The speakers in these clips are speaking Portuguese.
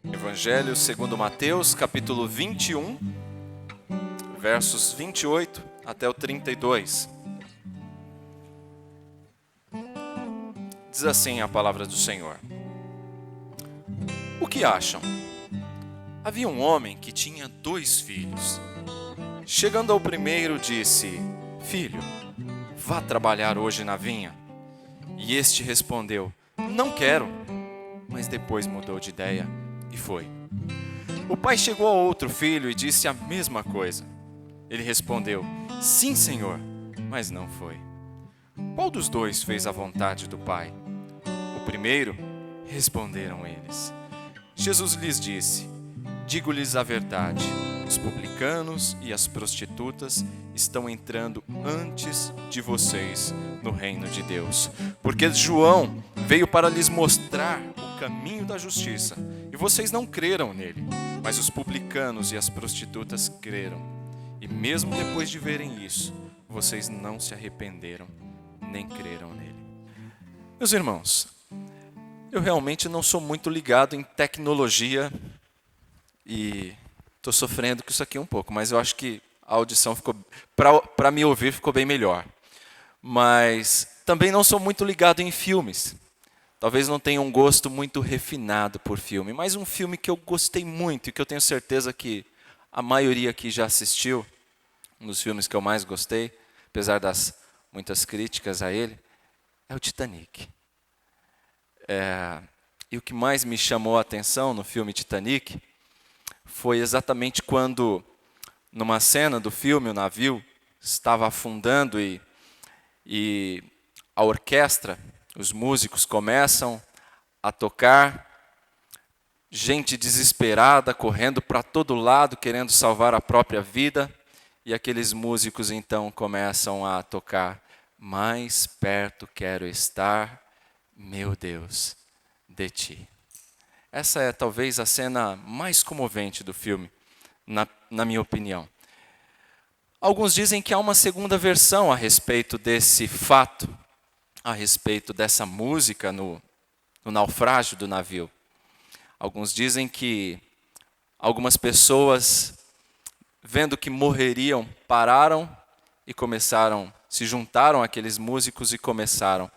Evangelho segundo Mateus, capítulo 21, versos 28 até o 32. Diz assim a palavra do Senhor. O que acham? Havia um homem que tinha 2 filhos. Chegando ao primeiro, disse: Filho, vá trabalhar hoje na vinha. E este respondeu: Não quero. Mas depois mudou de ideia e foi. O pai chegou ao outro filho e disse a mesma coisa. Ele respondeu: Sim, senhor, mas não foi. Qual dos 2 fez a vontade do pai? O primeiro, responderam eles. Jesus lhes disse: Digo-lhes a verdade, os publicanos e as prostitutas estão entrando antes de vocês no reino de Deus. Porque João veio para lhes mostrar o caminho da justiça, e vocês não creram nele, mas os publicanos e as prostitutas creram. E mesmo depois de verem isso, vocês não se arrependeram, nem creram nele. Meus irmãos, eu realmente não sou muito ligado em tecnologia e estou sofrendo com isso aqui um pouco, mas eu acho que a audição ficou, para me ouvir, ficou bem melhor. Mas também não sou muito ligado em filmes. Talvez não tenha um gosto muito refinado por filme, mas um filme que eu gostei muito e que eu tenho certeza que a maioria aqui já assistiu, um dos filmes que eu mais gostei, apesar das muitas críticas a ele, é o Titanic. E o que mais me chamou a atenção no filme Titanic foi exatamente quando, numa cena do filme, o navio estava afundando e a orquestra, os músicos começam a tocar, gente desesperada, correndo para todo lado, querendo salvar a própria vida, e aqueles músicos então começam a tocar: mais perto quero estar, meu Deus, de ti. Essa é talvez a cena mais comovente do filme, na minha opinião. Alguns dizem que há uma segunda versão a respeito desse fato, a respeito dessa música no naufrágio do navio. Alguns dizem que algumas pessoas, vendo que morreriam, pararam e se juntaram àqueles músicos e começaram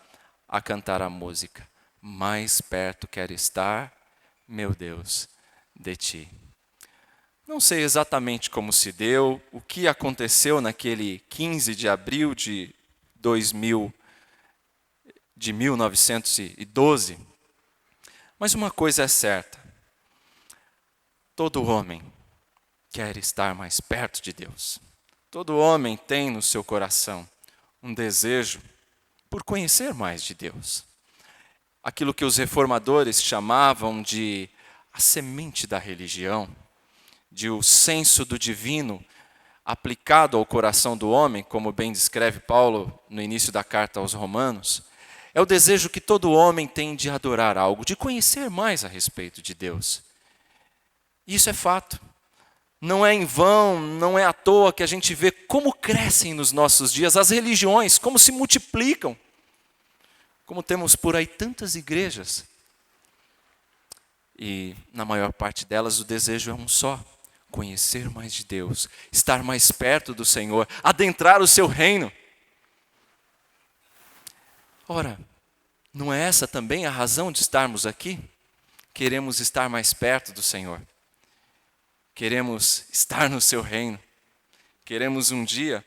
a cantar a música. Mais perto quero estar, meu Deus, de ti. Não sei exatamente como se deu, o que aconteceu naquele 15 de abril de 1912, mas uma coisa é certa: todo homem quer estar mais perto de Deus. Todo homem tem no seu coração um desejo por conhecer mais de Deus. Aquilo que os reformadores chamavam de a semente da religião, de o senso do divino aplicado ao coração do homem, como bem descreve Paulo no início da carta aos Romanos, é o desejo que todo homem tem de adorar algo, de conhecer mais a respeito de Deus. Isso é fato. Não é em vão, não é à toa que a gente vê como crescem nos nossos dias as religiões, como se multiplicam. Como temos por aí tantas igrejas. E na maior parte delas o desejo é um só: conhecer mais de Deus, estar mais perto do Senhor, adentrar o seu reino. Ora, não é essa também a razão de estarmos aqui? Queremos estar mais perto do Senhor. Queremos estar no seu reino. Queremos um dia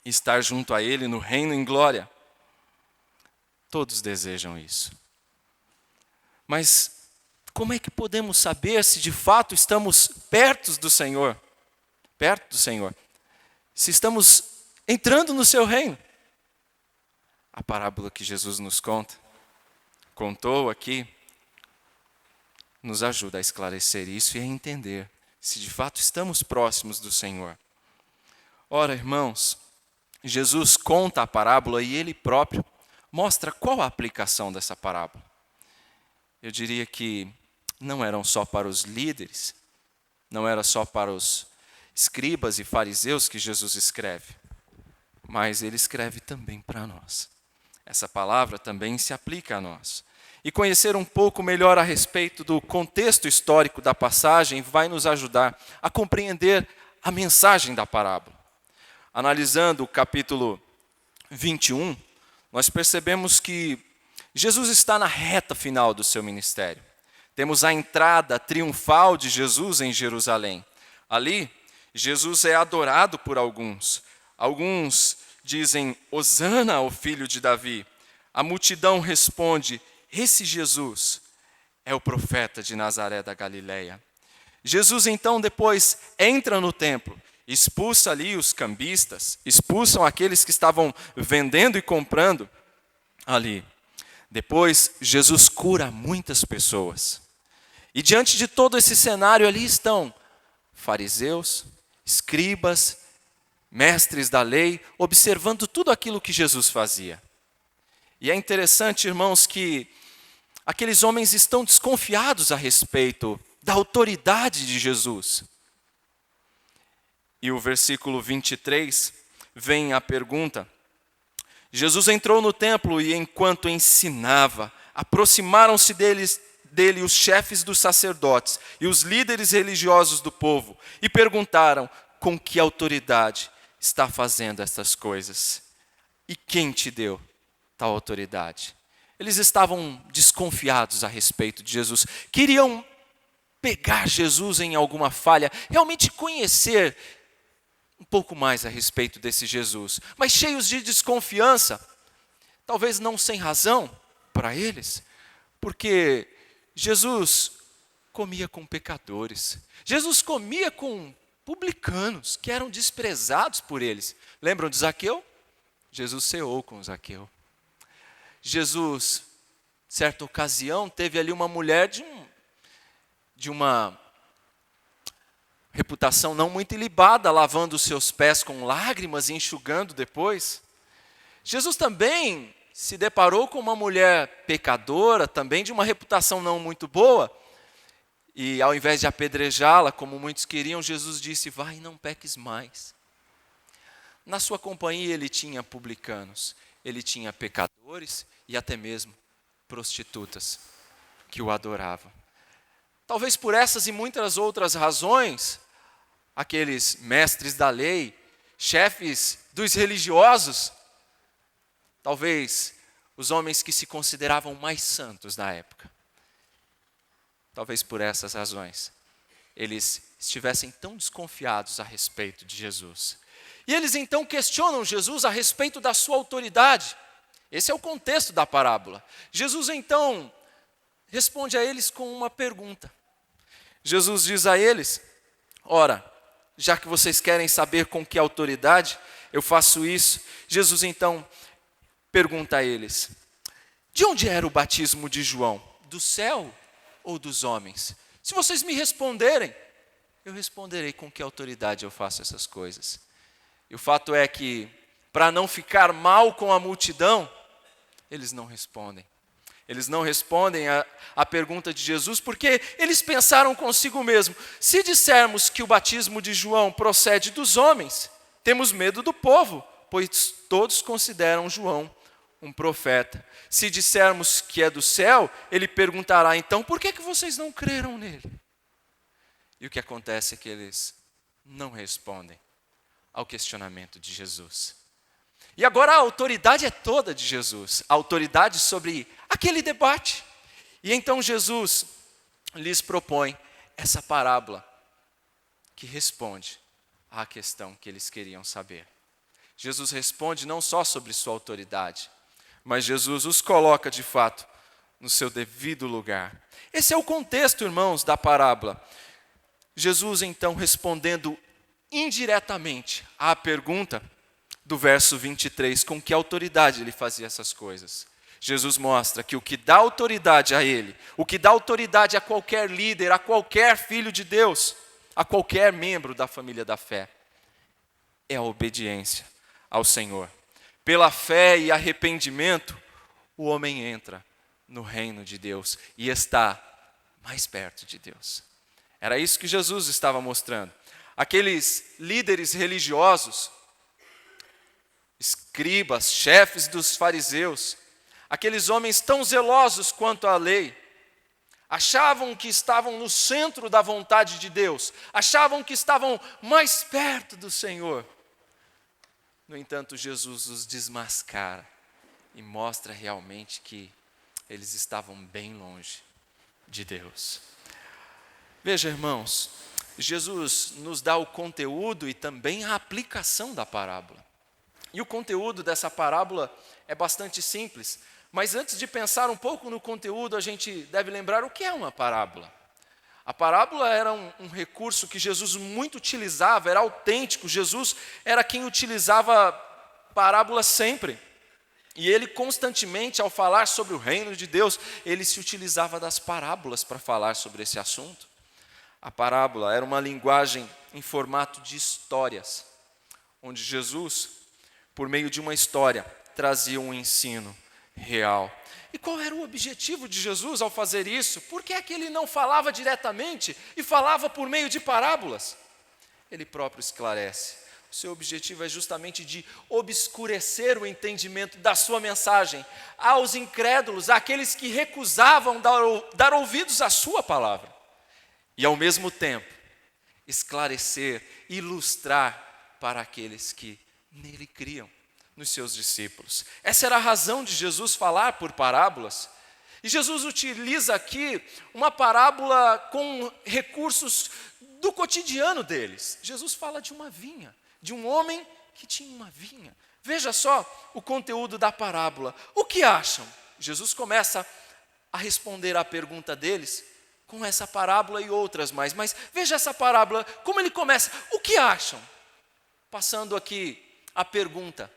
estar junto a Ele no reino em glória. Todos desejam isso. Mas como é que podemos saber se de fato estamos perto do Senhor? Perto do Senhor. Se estamos entrando no seu reino? A parábola que Jesus nos contou aqui, nos ajuda a esclarecer isso e a entender se de fato estamos próximos do Senhor. Ora, irmãos, Jesus conta a parábola e Ele próprio mostra qual a aplicação dessa parábola. Eu diria que não eram só para os líderes, não era só para os escribas e fariseus que Jesus escreve, mas Ele escreve também para nós. Essa palavra também se aplica a nós. E conhecer um pouco melhor a respeito do contexto histórico da passagem vai nos ajudar a compreender a mensagem da parábola. Analisando o capítulo 21, nós percebemos que Jesus está na reta final do seu ministério. Temos a entrada triunfal de Jesus em Jerusalém. Ali, Jesus é adorado por alguns. Alguns dizem, Hosana ao filho de Davi. A multidão responde, esse Jesus é o profeta de Nazaré da Galileia. Jesus então depois entra no templo, expulsa ali os cambistas, expulsam aqueles que estavam vendendo e comprando ali. Depois, Jesus cura muitas pessoas. E diante de todo esse cenário ali estão fariseus, escribas, mestres da lei, observando tudo aquilo que Jesus fazia. E é interessante, irmãos, que aqueles homens estão desconfiados a respeito da autoridade de Jesus. E o versículo 23 vem a pergunta. Jesus entrou no templo e, enquanto ensinava, aproximaram-se dele os chefes dos sacerdotes e os líderes religiosos do povo e perguntaram com que autoridade está fazendo estas coisas. E quem te deu tal autoridade? Eles estavam desconfiados a respeito de Jesus. Queriam pegar Jesus em alguma falha, realmente conhecer um pouco mais a respeito desse Jesus. Mas cheios de desconfiança, talvez não sem razão para eles, porque Jesus comia com pecadores. Jesus comia com publicanos, que eram desprezados por eles. Lembram de Zaqueu? Jesus ceou com Zaqueu. Jesus, certa ocasião, teve ali uma mulher de uma reputação não muito ilibada, lavando os seus pés com lágrimas e enxugando depois. Jesus também se deparou com uma mulher pecadora, também de uma reputação não muito boa, e ao invés de apedrejá-la, como muitos queriam, Jesus disse, vai e não peques mais. Na sua companhia ele tinha publicanos, ele tinha pecadores e até mesmo prostitutas que o adoravam. Talvez por essas e muitas outras razões, aqueles mestres da lei, chefes dos religiosos, talvez os homens que se consideravam mais santos na época, talvez por essas razões, eles estivessem tão desconfiados a respeito de Jesus. E eles então questionam Jesus a respeito da sua autoridade. Esse é o contexto da parábola. Jesus então responde a eles com uma pergunta. Jesus diz a eles, ora, já que vocês querem saber com que autoridade eu faço isso, Jesus então pergunta a eles, de onde era o batismo de João? Do céu ou dos homens? Se vocês me responderem, eu responderei com que autoridade eu faço essas coisas. E o fato é que, para não ficar mal com a multidão, eles não respondem. Eles não respondem à pergunta de Jesus, porque eles pensaram consigo mesmo, se dissermos que o batismo de João procede dos homens, temos medo do povo, pois todos consideram João um profeta. Se dissermos que é do céu, ele perguntará, então, por que vocês não creram nele? E o que acontece é que eles não respondem ao questionamento de Jesus. E agora a autoridade é toda de Jesus, a autoridade sobre aquele debate. E então Jesus lhes propõe essa parábola que responde à questão que eles queriam saber. Jesus responde não só sobre sua autoridade, mas Jesus os coloca de fato no seu devido lugar. Esse é o contexto, irmãos, da parábola. Jesus então respondendo indiretamente à pergunta do verso 23, com que autoridade ele fazia essas coisas. Jesus mostra que o que dá autoridade a ele, o que dá autoridade a qualquer líder, a qualquer filho de Deus, a qualquer membro da família da fé, é a obediência ao Senhor. Pela fé e arrependimento, o homem entra no reino de Deus e está mais perto de Deus. Era isso que Jesus estava mostrando. Aqueles líderes religiosos, escribas, chefes dos fariseus, Aqueles homens tão zelosos quanto a lei, achavam que estavam no centro da vontade de Deus, achavam que estavam mais perto do Senhor. No entanto, Jesus os desmascara e mostra realmente que eles estavam bem longe de Deus. Veja, irmãos, Jesus nos dá o conteúdo e também a aplicação da parábola. E o conteúdo dessa parábola é bastante simples, mas antes de pensar um pouco no conteúdo, a gente deve lembrar o que é uma parábola. A parábola era um recurso que Jesus muito utilizava, era autêntico. Jesus era quem utilizava parábolas sempre. E ele constantemente, ao falar sobre o reino de Deus, ele se utilizava das parábolas para falar sobre esse assunto. A parábola era uma linguagem em formato de histórias, onde Jesus, por meio de uma história, trazia um ensino real. E qual era o objetivo de Jesus ao fazer isso? Por que é que ele não falava diretamente e falava por meio de parábolas? Ele próprio esclarece. O seu objetivo é justamente de obscurecer o entendimento da sua mensagem aos incrédulos, àqueles que recusavam dar ouvidos à sua palavra. E ao mesmo tempo, esclarecer, ilustrar para aqueles que nele criam, nos seus discípulos. Essa era a razão de Jesus falar por parábolas. E Jesus utiliza aqui uma parábola com recursos do cotidiano deles. Jesus fala de uma vinha, de um homem que tinha uma vinha. Veja só o conteúdo da parábola. O que acham? Jesus começa a responder à pergunta deles com essa parábola e outras mais. Mas veja essa parábola, como ele começa. O que acham? Passando aqui a pergunta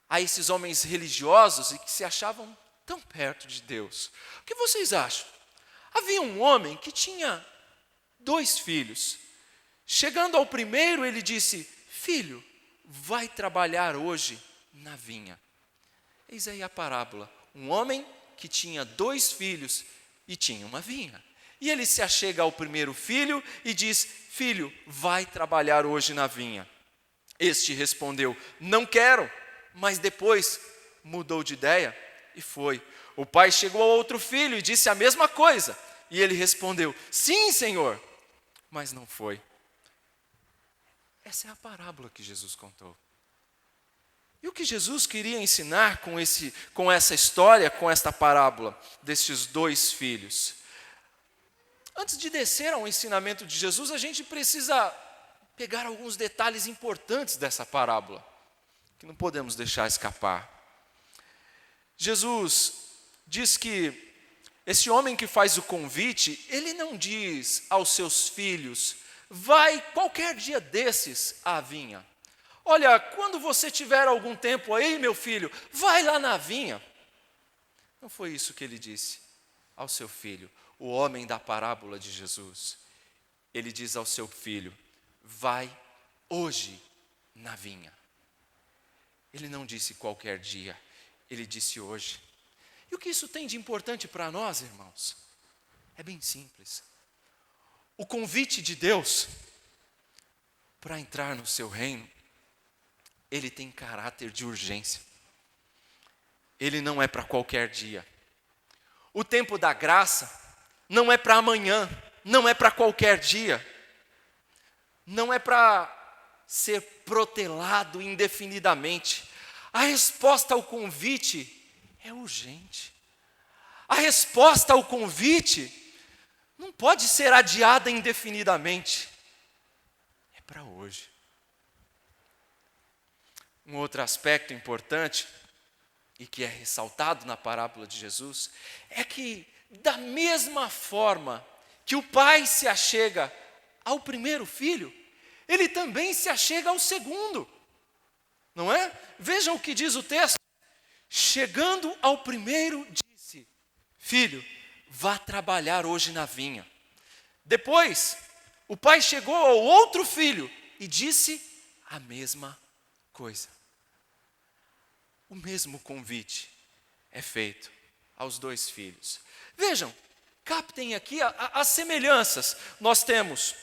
a esses homens religiosos e que se achavam tão perto de Deus. O que vocês acham? Havia um homem que tinha 2 filhos. Chegando ao primeiro, ele disse: filho, vai trabalhar hoje na vinha. Eis aí a parábola. Um homem que tinha 2 filhos e tinha uma vinha. E ele se achega ao primeiro filho e diz: filho, vai trabalhar hoje na vinha. Este respondeu: não quero. Mas depois mudou de ideia e foi. O pai chegou ao outro filho e disse a mesma coisa. E ele respondeu: sim, Senhor. Mas não foi. Essa é a parábola que Jesus contou. E o que Jesus queria ensinar com essa história, com esta parábola destes 2 filhos? Antes de descer ao ensinamento de Jesus, a gente precisa pegar alguns detalhes importantes dessa parábola, que não podemos deixar escapar. Jesus diz que esse homem que faz o convite, ele não diz aos seus filhos: vai qualquer dia desses à vinha. Olha, quando você tiver algum tempo aí, meu filho, vai lá na vinha. Não foi isso que ele disse ao seu filho, o homem da parábola de Jesus. Ele diz ao seu filho: vai hoje na vinha. Ele não disse qualquer dia, ele disse hoje. E o que isso tem de importante para nós, irmãos? É bem simples. O convite de Deus para entrar no seu reino, ele tem caráter de urgência. Ele não é para qualquer dia. O tempo da graça não é para amanhã, não é para qualquer dia. Não é para ser protelado indefinidamente. A resposta ao convite é urgente. A resposta ao convite não pode ser adiada indefinidamente. É para hoje. Um outro aspecto importante, e que é ressaltado na parábola de Jesus, é que da mesma forma que o pai se achega ao primeiro filho, ele também se achega ao segundo. Não é? Vejam o que diz o texto. Chegando ao primeiro, disse: filho, vá trabalhar hoje na vinha. Depois, o pai chegou ao outro filho e disse a mesma coisa. O mesmo convite é feito aos 2 filhos. Vejam, captem aqui as semelhanças. Nós temos,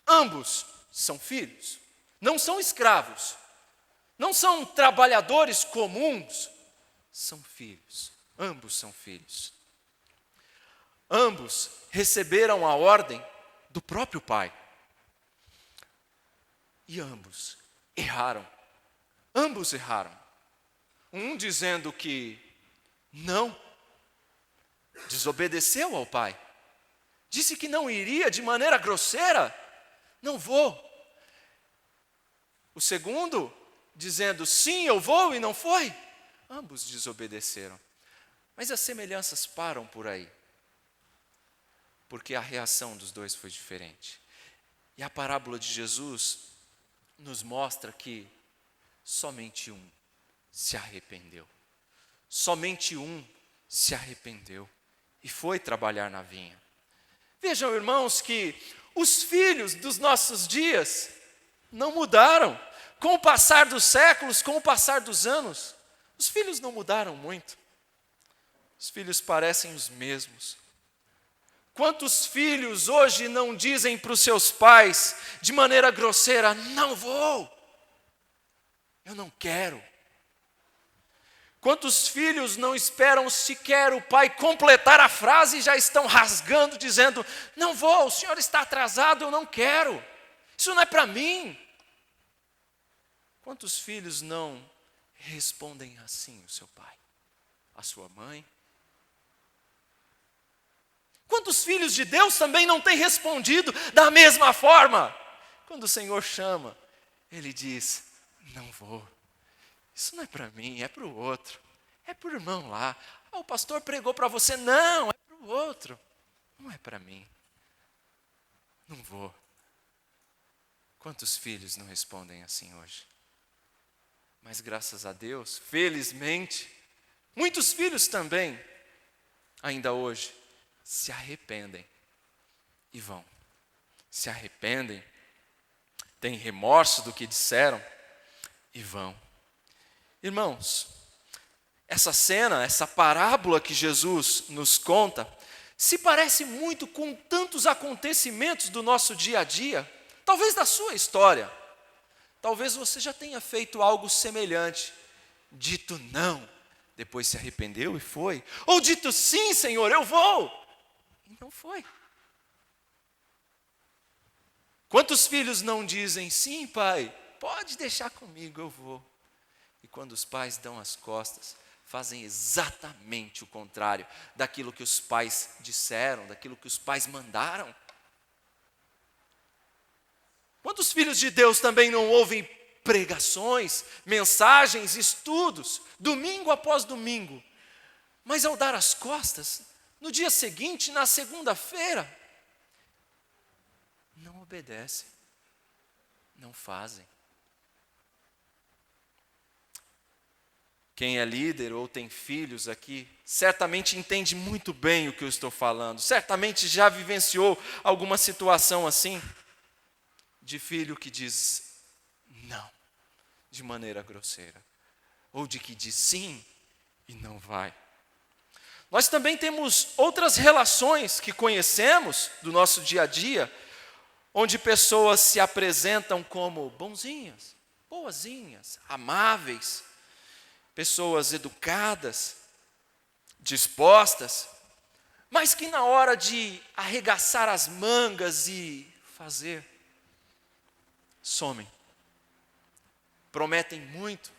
ambos são filhos, não são escravos, não são trabalhadores comuns, são filhos. Ambos são filhos. Ambos receberam a ordem do próprio pai. E ambos erraram. Ambos erraram. Um dizendo que não, desobedeceu ao pai. Disse que não iria de maneira grosseira. Não vou. O segundo dizendo sim, eu vou, e não foi. Ambos desobedeceram. Mas as semelhanças param por aí. Porque a reação dos dois foi diferente. E a parábola de Jesus nos mostra que somente um se arrependeu. Somente um se arrependeu e foi trabalhar na vinha. Vejam, irmãos, que os filhos dos nossos dias não mudaram. Com o passar dos séculos, com o passar dos anos, os filhos não mudaram muito. Os filhos parecem os mesmos. Quantos filhos hoje não dizem para os seus pais, de maneira grosseira, não vou, eu não quero. Quantos filhos não esperam sequer o pai completar a frase e já estão rasgando, dizendo, não vou, o senhor está atrasado, eu não quero, isso não é para mim. Quantos filhos não respondem assim o seu pai, a sua mãe? Quantos filhos de Deus também não têm respondido da mesma forma? Quando o Senhor chama, Ele diz, não vou. Isso não é para mim, é para o outro. É para o irmão lá. O pastor pregou para você. Não, é para o outro. Não é para mim. Não vou. Quantos filhos não respondem assim hoje? Mas graças a Deus, felizmente, muitos filhos também, ainda hoje, se arrependem e vão. Se arrependem, têm remorso do que disseram e vão. Irmãos, essa cena, essa parábola que Jesus nos conta, se parece muito com tantos acontecimentos do nosso dia a dia, talvez da sua história. Talvez você já tenha feito algo semelhante, dito não, depois se arrependeu e foi, ou dito sim, Senhor, eu vou, e não foi. Quantos filhos não dizem, sim, pai, pode deixar comigo, eu vou. E quando os pais dão as costas, fazem exatamente o contrário daquilo que os pais disseram, daquilo que os pais mandaram. Quantos filhos de Deus também não ouvem pregações, mensagens, estudos, domingo após domingo, mas ao dar as costas, no dia seguinte, na segunda-feira, não obedecem, não fazem. Quem é líder ou tem filhos aqui, certamente entende muito bem o que eu estou falando, certamente já vivenciou alguma situação assim, de filho que diz não, de maneira grosseira, ou de que diz sim e não vai. Nós também temos outras relações que conhecemos do nosso dia a dia, onde pessoas se apresentam como bonzinhas, boazinhas, amáveis, pessoas educadas, dispostas, mas que na hora de arregaçar as mangas e fazer, somem. Prometem muito,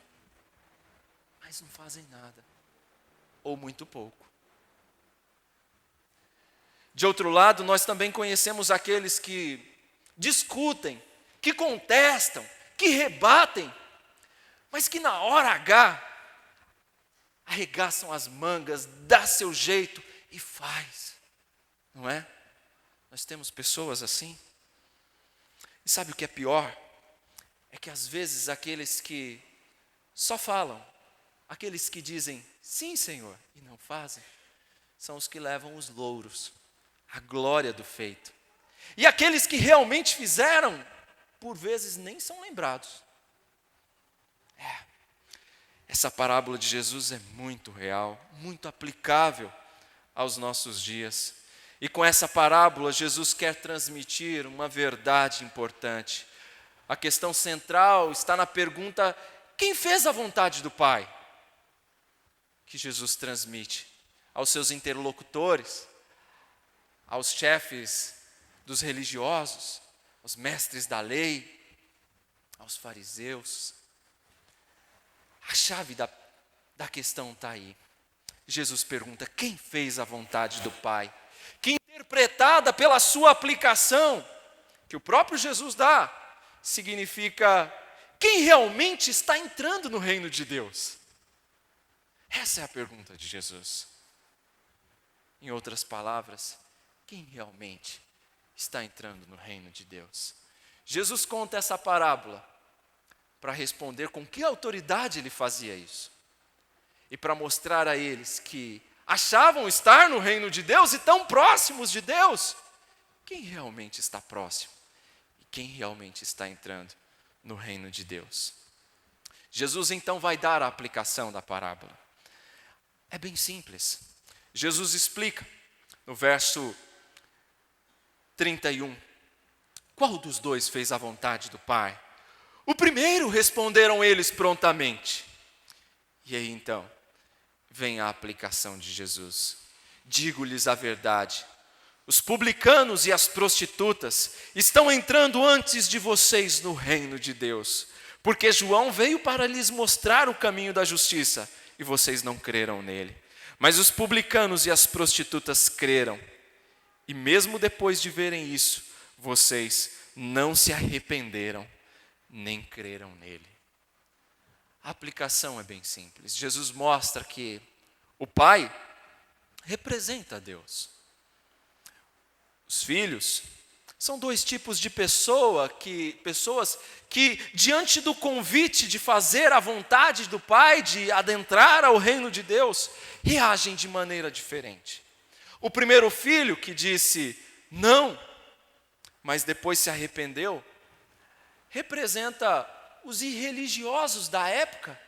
mas não fazem nada, ou muito pouco. De outro lado, nós também conhecemos aqueles que discutem, que contestam, que rebatem, mas que na hora H, arregaçam as mangas, dá seu jeito e faz, não é? Nós temos pessoas assim. E sabe o que é pior? É que às vezes aqueles que só falam, aqueles que dizem sim, Senhor, e não fazem, são os que levam os louros, a glória do feito. E aqueles que realmente fizeram, por vezes nem são lembrados. Essa parábola de Jesus é muito real, muito aplicável aos nossos dias. E com essa parábola, Jesus quer transmitir uma verdade importante. A questão central está na pergunta, quem fez a vontade do Pai? que Jesus transmite aos seus interlocutores, aos chefes dos religiosos, aos mestres da lei, aos fariseus. A chave da questão está aí. Jesus pergunta: quem fez a vontade do Pai? Que interpretada pela sua aplicação, que o próprio Jesus dá, significa quem realmente está entrando no reino de Deus. Essa é a pergunta de Jesus. Em outras palavras, quem realmente está entrando no reino de Deus? Jesus conta essa parábola para responder com que autoridade ele fazia isso. E para mostrar a eles que achavam estar no reino de Deus e tão próximos de Deus, quem realmente está próximo e quem realmente está entrando no reino de Deus. Jesus então vai dar a aplicação da parábola. É bem simples. Jesus explica no verso 31. Qual dos dois fez a vontade do Pai? O primeiro, responderam eles prontamente. E aí então, vem a aplicação de Jesus. Digo-lhes a verdade. Os publicanos e as prostitutas estão entrando antes de vocês no reino de Deus. Porque João veio para lhes mostrar o caminho da justiça e vocês não creram nele. Mas os publicanos e as prostitutas creram. E mesmo depois de verem isso, vocês não se arrependeram, nem creram nele. A aplicação é bem simples. Jesus mostra que o Pai representa Deus. Os filhos são dois tipos de pessoas que diante do convite de fazer a vontade do Pai, de adentrar ao reino de Deus, reagem de maneira diferente. O primeiro filho que disse não, mas depois se arrependeu, representa os irreligiosos da época,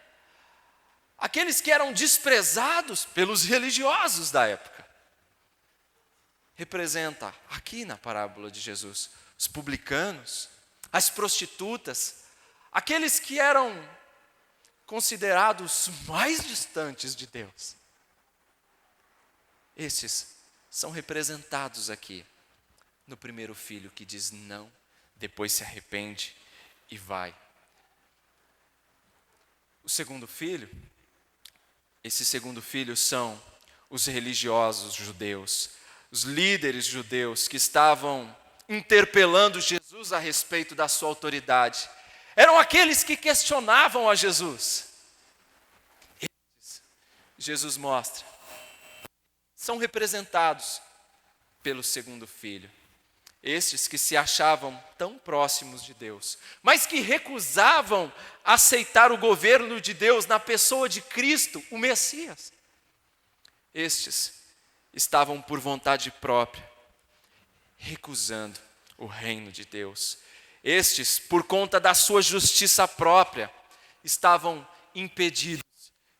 aqueles que eram desprezados pelos religiosos da época. Representa, aqui na parábola de Jesus, os publicanos, as prostitutas, aqueles que eram considerados mais distantes de Deus. Estes são representados aqui no primeiro filho que diz não, depois se arrepende e vai. O segundo filho, esse segundo filho são os religiosos judeus, os líderes judeus que estavam interpelando Jesus a respeito da sua autoridade. Eram aqueles que questionavam a Jesus. Esses, Jesus mostra, são representados pelo segundo filho. Estes que se achavam tão próximos de Deus, mas que recusavam aceitar o governo de Deus na pessoa de Cristo, o Messias. Estes estavam por vontade própria, recusando o reino de Deus. Estes, por conta da sua justiça própria, estavam impedidos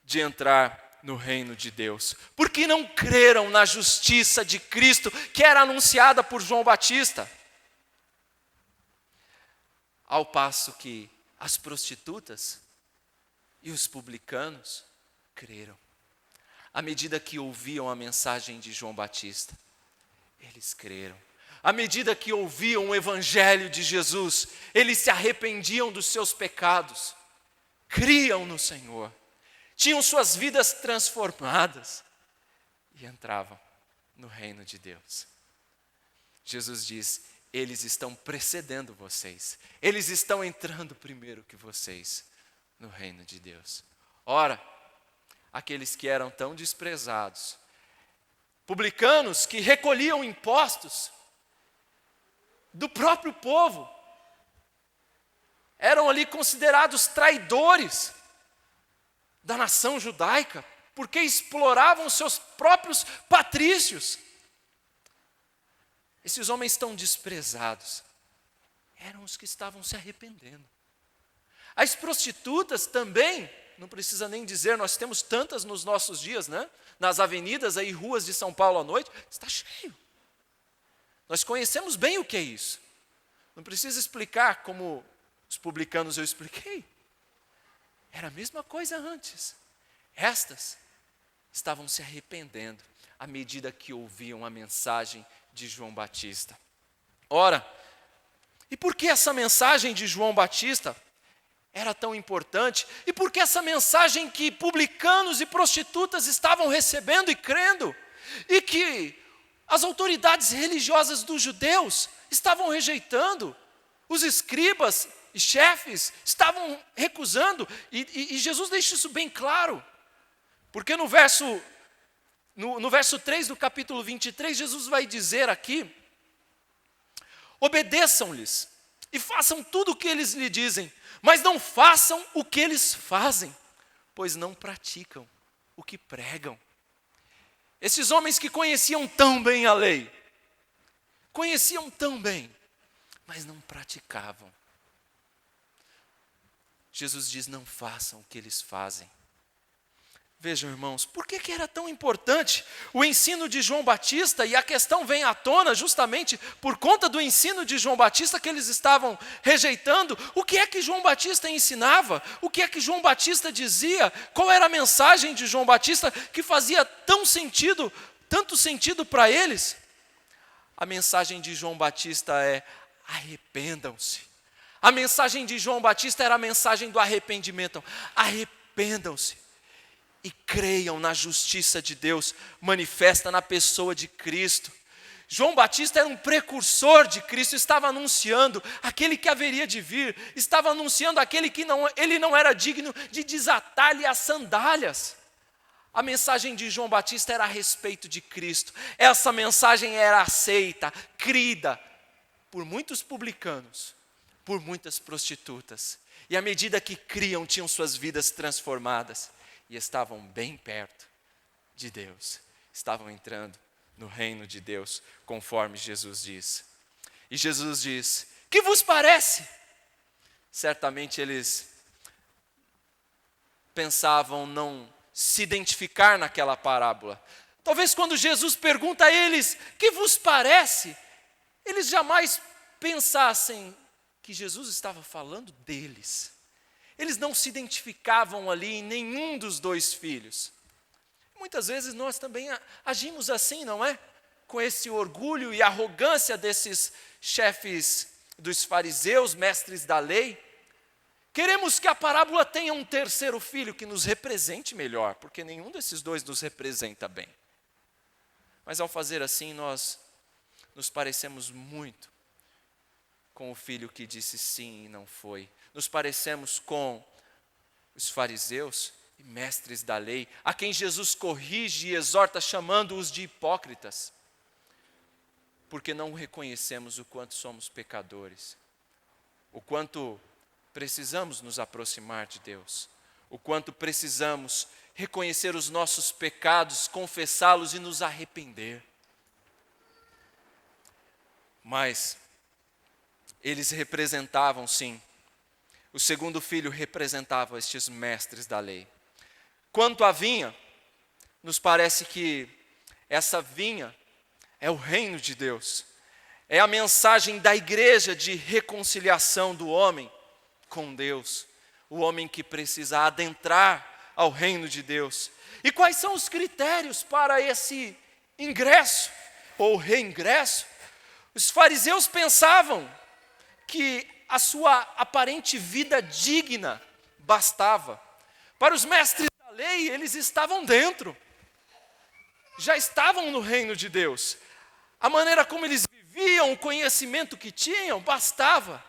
de entrar no reino de Deus, porque não creram na justiça de Cristo que era anunciada por João Batista. Ao passo que as prostitutas e os publicanos creram. À medida que ouviam a mensagem de João Batista, eles creram. À medida que ouviam o evangelho de Jesus, eles se arrependiam dos seus pecados, criam no Senhor, tinham suas vidas transformadas e entravam no reino de Deus. Jesus diz: eles estão precedendo vocês, eles estão entrando primeiro que vocês no reino de Deus. Ora, aqueles que eram tão desprezados, publicanos que recolhiam impostos do próprio povo, eram ali considerados traidores da nação judaica, porque exploravam seus próprios patrícios. Esses homens tão desprezados eram os que estavam se arrependendo. As prostitutas também, não precisa nem dizer, nós temos tantas nos nossos dias, né? Nas avenidas e ruas de São Paulo à noite, está cheio. Nós conhecemos bem o que é isso. Não precisa explicar como os publicanos eu expliquei. Era a mesma coisa antes. Estas estavam se arrependendo à medida que ouviam a mensagem de João Batista. Ora, e por que essa mensagem de João Batista era tão importante? E por que essa mensagem que publicanos e prostitutas estavam recebendo e crendo? E que as autoridades religiosas dos judeus estavam rejeitando? Os escribas e chefes estavam recusando? E Jesus deixa isso bem claro. Porque no verso 3 do capítulo 23, Jesus vai dizer aqui: obedeçam-lhes e façam tudo o que eles lhe dizem, mas não façam o que eles fazem, pois não praticam o que pregam. Esses homens que conheciam tão bem a lei, conheciam tão bem, mas não praticavam. Jesus diz: não façam o que eles fazem. Vejam, irmãos, por que era tão importante o ensino de João Batista? E a questão vem à tona justamente por conta do ensino de João Batista que eles estavam rejeitando. O que é que João Batista ensinava? O que é que João Batista dizia? Qual era a mensagem de João Batista que fazia tanto sentido para eles? A mensagem de João Batista é: arrependam-se. A mensagem de João Batista era a mensagem do arrependimento. Arrependam-se e creiam na justiça de Deus manifesta na pessoa de Cristo. João Batista era um precursor de Cristo, estava anunciando aquele que haveria de vir, estava anunciando aquele que ele não era digno de desatar-lhe as sandálias. A mensagem de João Batista era a respeito de Cristo. Essa mensagem era aceita, crida por muitos publicanos, por muitas prostitutas. E à medida que criam, tinham suas vidas transformadas. E estavam bem perto de Deus. Estavam entrando no reino de Deus, conforme Jesus diz. E Jesus diz: que vos parece? Certamente eles pensavam não se identificar naquela parábola. Talvez quando Jesus pergunta a eles: que vos parece? Eles jamais pensassem que Jesus estava falando deles. Eles não se identificavam ali em nenhum dos dois filhos. Muitas vezes nós também agimos assim, não é? Com esse orgulho e arrogância desses chefes dos fariseus, mestres da lei. Queremos que a parábola tenha um terceiro filho que nos represente melhor, porque nenhum desses dois nos representa bem. Mas ao fazer assim, nós nos parecemos muito com o filho que disse sim e não foi. Nos parecemos com os fariseus e mestres da lei, a quem Jesus corrige e exorta, chamando-os de hipócritas, porque não reconhecemos o quanto somos pecadores, o quanto precisamos nos aproximar de Deus, o quanto precisamos reconhecer os nossos pecados, confessá-los e nos arrepender. Mas eles representavam, sim, o segundo filho representava estes mestres da lei. Quanto à vinha, nos parece que essa vinha é o reino de Deus. É a mensagem da igreja de reconciliação do homem com Deus. O homem que precisa adentrar ao reino de Deus. E quais são os critérios para esse ingresso ou reingresso? Os fariseus pensavam que a sua aparente vida digna bastava. Para os mestres da lei, eles estavam dentro. Já estavam no reino de Deus. A maneira como eles viviam, o conhecimento que tinham, bastava.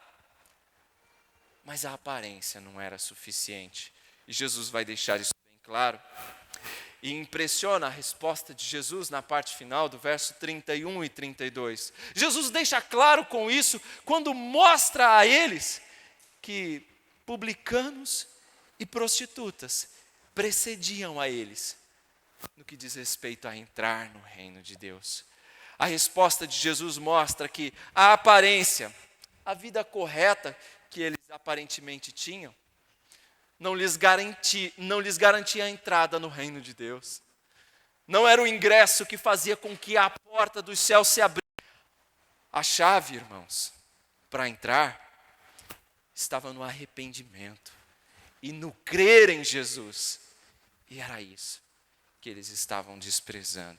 Mas a aparência não era suficiente. E Jesus vai deixar isso bem claro. E impressiona a resposta de Jesus na parte final do verso 31 e 32. Jesus deixa claro com isso quando mostra a eles que publicanos e prostitutas precediam a eles no que diz respeito a entrar no reino de Deus. A resposta de Jesus mostra que a aparência, a vida correta que eles aparentemente tinham, não lhes garantia a entrada no reino de Deus. Não era o ingresso que fazia com que a porta dos céus se abrisse. A chave, irmãos, para entrar, estava no arrependimento e no crer em Jesus. E era isso que eles estavam desprezando.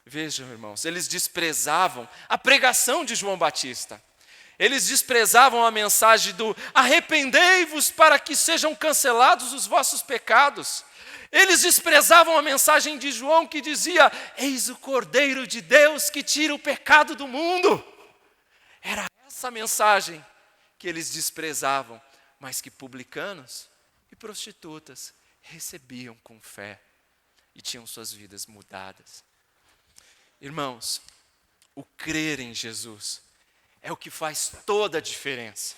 Vejam, irmãos, eles desprezavam a pregação de João Batista. Eles desprezavam a mensagem do arrependei-vos para que sejam cancelados os vossos pecados. Eles desprezavam a mensagem de João que dizia, eis o Cordeiro de Deus que tira o pecado do mundo. Era essa mensagem que eles desprezavam, mas que publicanos e prostitutas recebiam com fé e tinham suas vidas mudadas. Irmãos, o crer em Jesus é o que faz toda a diferença.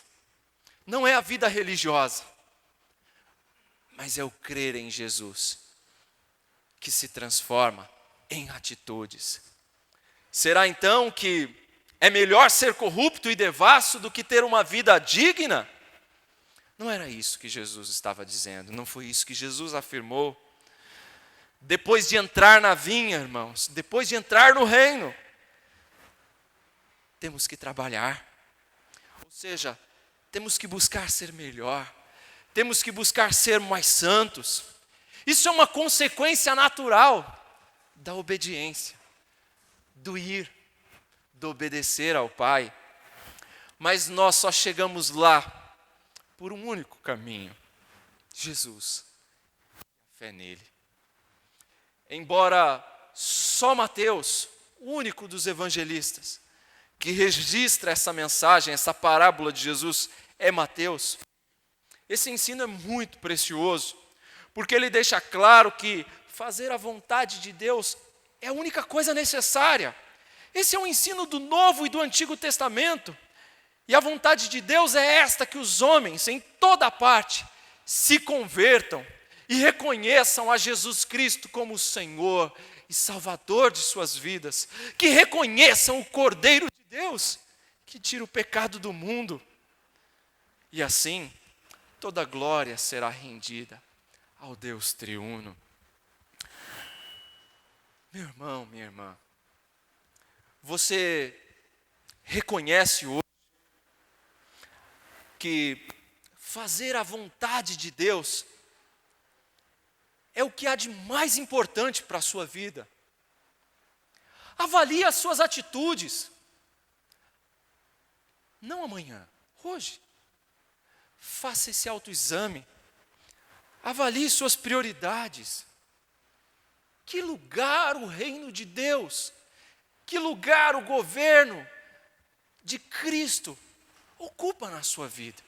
Não é a vida religiosa, mas é o crer em Jesus que se transforma em atitudes. Será então que é melhor ser corrupto e devasso do que ter uma vida digna? Não era isso que Jesus estava dizendo, não foi isso que Jesus afirmou. Depois de entrar na vinha, irmãos, depois de entrar no reino, temos que trabalhar. Ou seja, temos que buscar ser melhor, temos que buscar ser mais santos. Isso é uma consequência natural da obediência, do ir, do obedecer ao Pai. Mas nós só chegamos lá por um único caminho, Jesus, a fé nele. Embora só Mateus, o único dos evangelistas, que registra essa mensagem, essa parábola de Jesus, é Mateus. Esse ensino é muito precioso, porque ele deixa claro que fazer a vontade de Deus é a única coisa necessária. Esse é um ensino do Novo e do Antigo Testamento. E a vontade de Deus é esta, que os homens, em toda parte, se convertam e reconheçam a Jesus Cristo como Senhor e Salvador de suas vidas, que reconheçam o Cordeiro de Deus, que tira o pecado do mundo. E assim, toda a glória será rendida ao Deus triuno. Meu irmão, minha irmã, você reconhece hoje que fazer a vontade de Deus é o que há de mais importante para a sua vida? Avalie as suas atitudes. Não amanhã, hoje. Faça esse autoexame. Avalie suas prioridades. Que lugar o reino de Deus, que lugar o governo de Cristo ocupa na sua vida?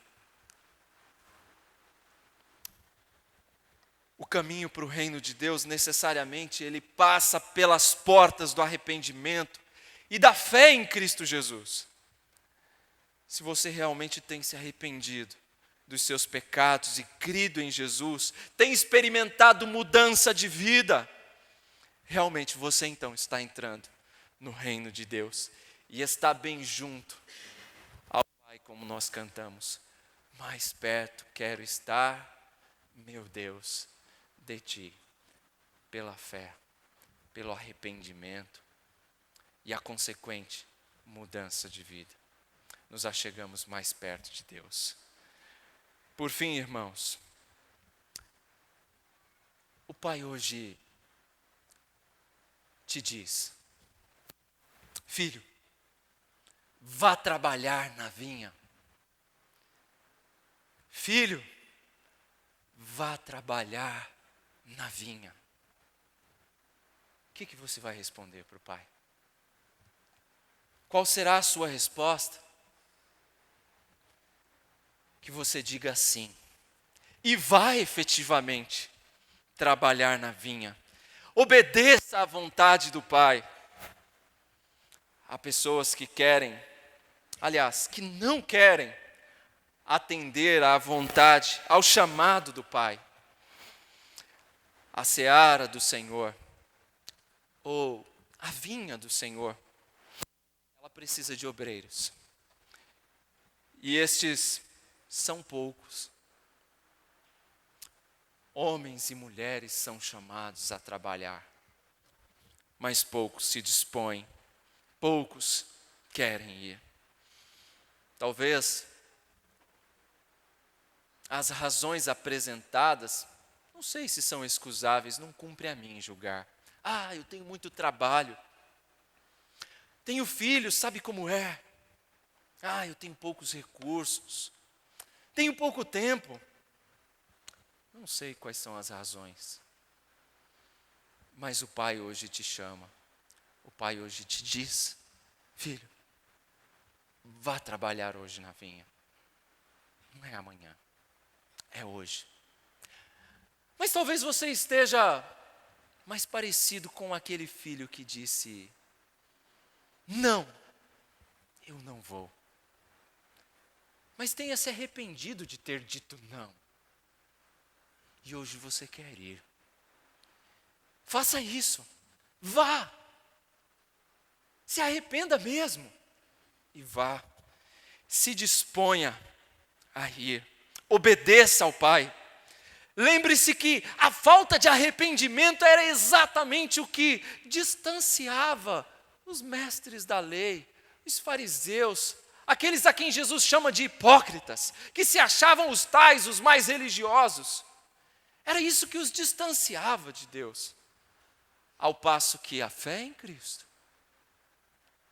O caminho para o reino de Deus, necessariamente, ele passa pelas portas do arrependimento e da fé em Cristo Jesus. Se você realmente tem se arrependido dos seus pecados e crido em Jesus, tem experimentado mudança de vida, realmente você então está entrando no reino de Deus e está bem junto ao Pai, como nós cantamos. Mais perto quero estar, meu Deus, de ti, pela fé, pelo arrependimento e a consequente mudança de vida. Nos achegamos mais perto de Deus. Por fim, irmãos, o Pai hoje te diz: filho, vá trabalhar na vinha. Filho, vá trabalhar na vinha. O que você vai responder para o Pai? Qual será a sua resposta? Que você diga sim, e vá efetivamente trabalhar na vinha. Obedeça à vontade do Pai. Há pessoas que querem, aliás, que não querem atender à vontade, ao chamado do Pai. A seara do Senhor, ou a vinha do Senhor, ela precisa de obreiros. E estes são poucos. Homens e mulheres são chamados a trabalhar, mas poucos se dispõem, poucos querem ir. Talvez as razões apresentadas não sei se são excusáveis, não cumpre a mim julgar. Eu tenho muito trabalho. Tenho filhos, sabe como é? Eu tenho poucos recursos. Tenho pouco tempo. Não sei quais são as razões. Mas o Pai hoje te chama. O Pai hoje te diz: filho, vá trabalhar hoje na vinha. Não é amanhã, é hoje. Mas talvez você esteja mais parecido com aquele filho que disse: não, eu não vou. Mas tenha se arrependido de ter dito não. E hoje você quer ir. Faça isso. Vá. Se arrependa mesmo. E vá. Se disponha a ir. Obedeça ao Pai. Lembre-se que a falta de arrependimento era exatamente o que distanciava os mestres da lei, os fariseus, aqueles a quem Jesus chama de hipócritas, que se achavam os tais, os mais religiosos. Era isso que os distanciava de Deus. Ao passo que a fé em Cristo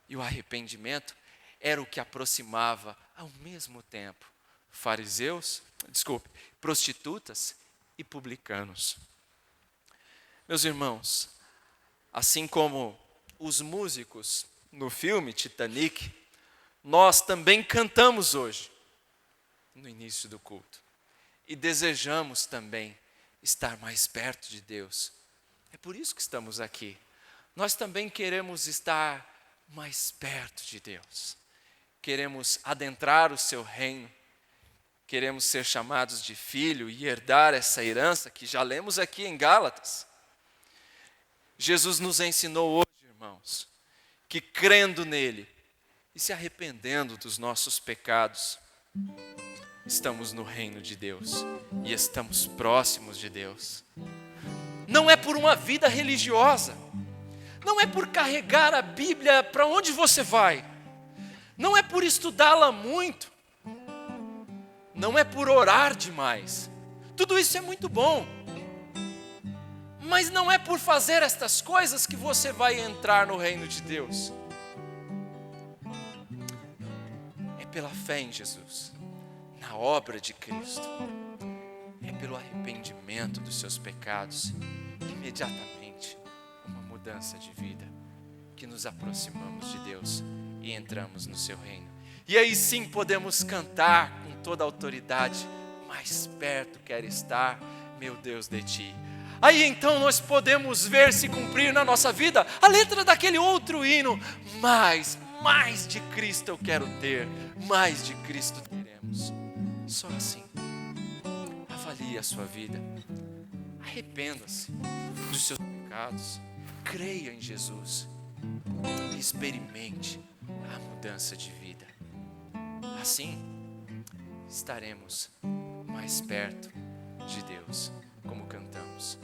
e o arrependimento era o que aproximava ao mesmo tempo prostitutas e publicanos. Meus irmãos, assim como os músicos no filme Titanic, nós também cantamos hoje, no início do culto, e desejamos também estar mais perto de Deus. É por isso que estamos aqui. Nós também queremos estar mais perto de Deus. Queremos adentrar o seu reino. Queremos ser chamados de filho e herdar essa herança que já lemos aqui em Gálatas. Jesus nos ensinou hoje, irmãos, que crendo nele e se arrependendo dos nossos pecados, estamos no reino de Deus e estamos próximos de Deus. Não é por uma vida religiosa, não é por carregar a Bíblia para onde você vai, não é por estudá-la muito, não é por orar demais. Tudo isso é muito bom, mas não é por fazer estas coisas que você vai entrar no reino de Deus. É pela fé em Jesus, na obra de Cristo. É pelo arrependimento dos seus pecados, imediatamente uma mudança de vida, que nos aproximamos de Deus e entramos no seu reino. E aí sim podemos cantar com toda a autoridade: mais perto quero estar, meu Deus, de ti. Aí então nós podemos ver se cumprir na nossa vida a letra daquele outro hino: mais de Cristo eu quero ter, mais de Cristo teremos. Só assim. Avalie a sua vida, arrependa-se dos seus pecados, creia em Jesus e experimente a mudança de vida. Assim, estaremos mais perto de Deus, como cantamos.